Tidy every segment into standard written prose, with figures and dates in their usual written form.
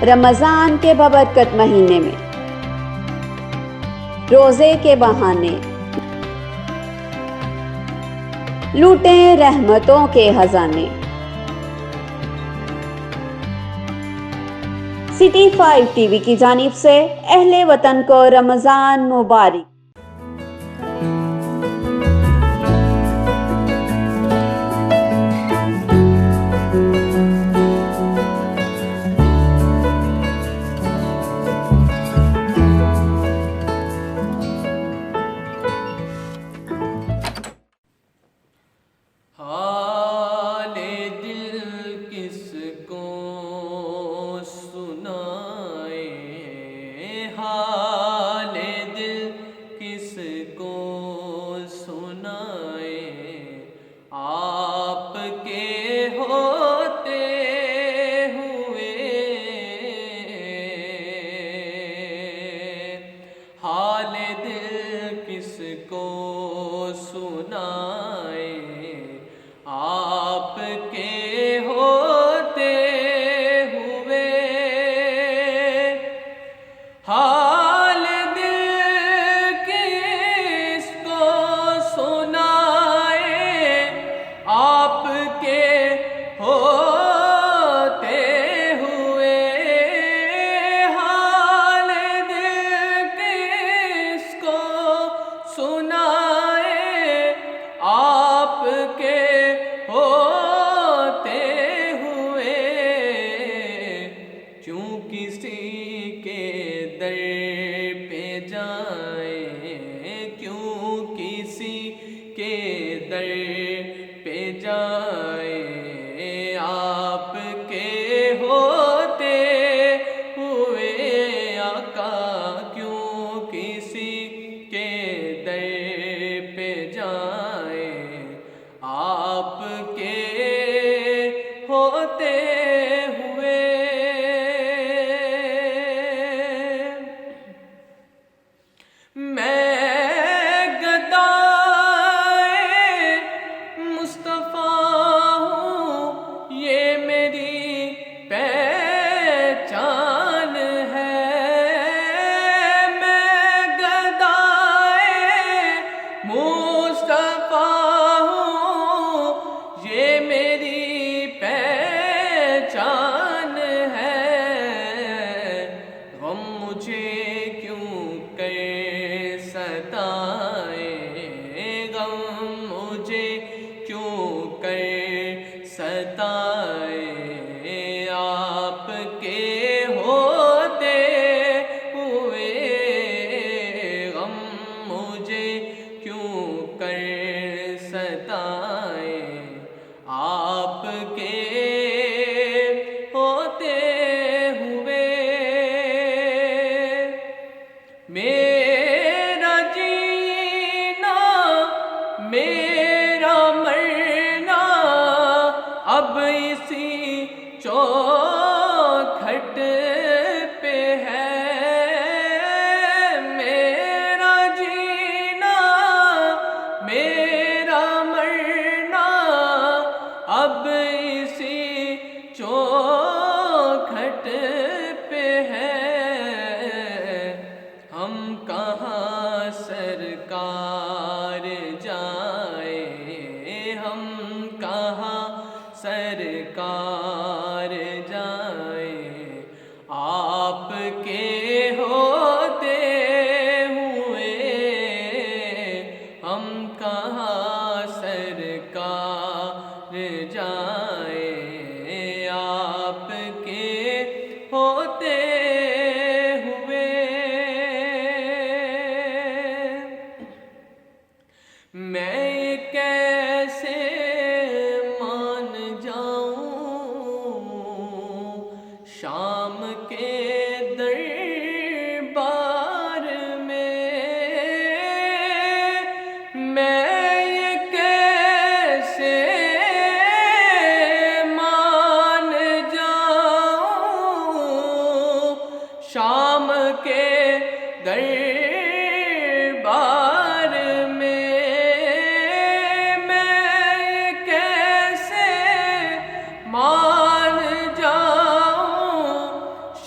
رمضان کے بابرکت مہینے میں روزے کے بہانے لوٹیں رحمتوں کے خزانے۔ سٹی 5 ٹی وی کی جانب سے اہل وطن کو رمضان مبارک۔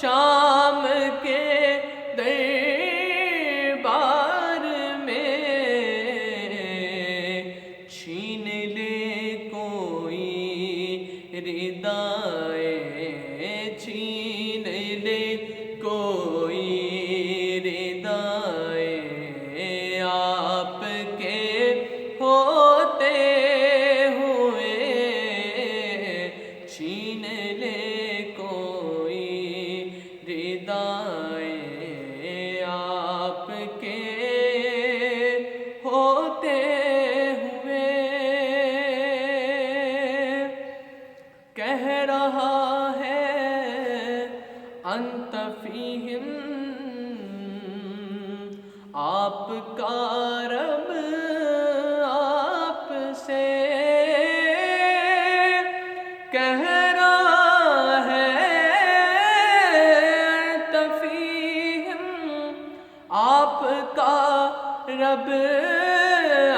شام کے دربار میں چھین لے کوئی ردائیں، چھین لے کوئی ردائیں آپ کے ہوتے ہوئے، چھین لے کوئی ردائیں آپ کے ہوتے ہوئے۔ کہہ رہا ہے انت فیہم، آپ کا رب آپ سے کہہ رہا ہے، انت فیہم، آپ کا رب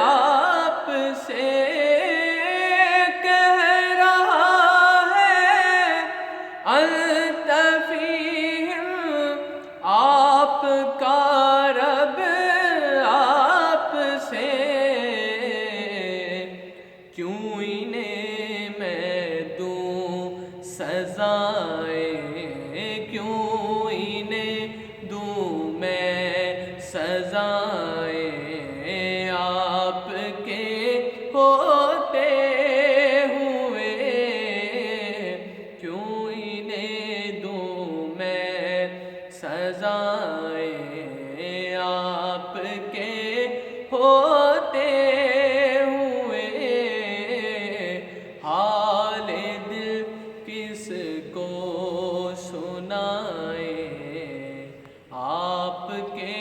آپ سے کہہ رہا ہے، انت فیہم، آپ کا رب آپ سے، کیوں انہیں میں دوں سزائیں، کیوں انہیں دوں میں سزائیں آپ کے ہوتے ہوئے، کیوں انہیں دوں میں سزائیں آپ کے ہوتے ہوئے۔ حال دل کس کو سنائیں، آپ کے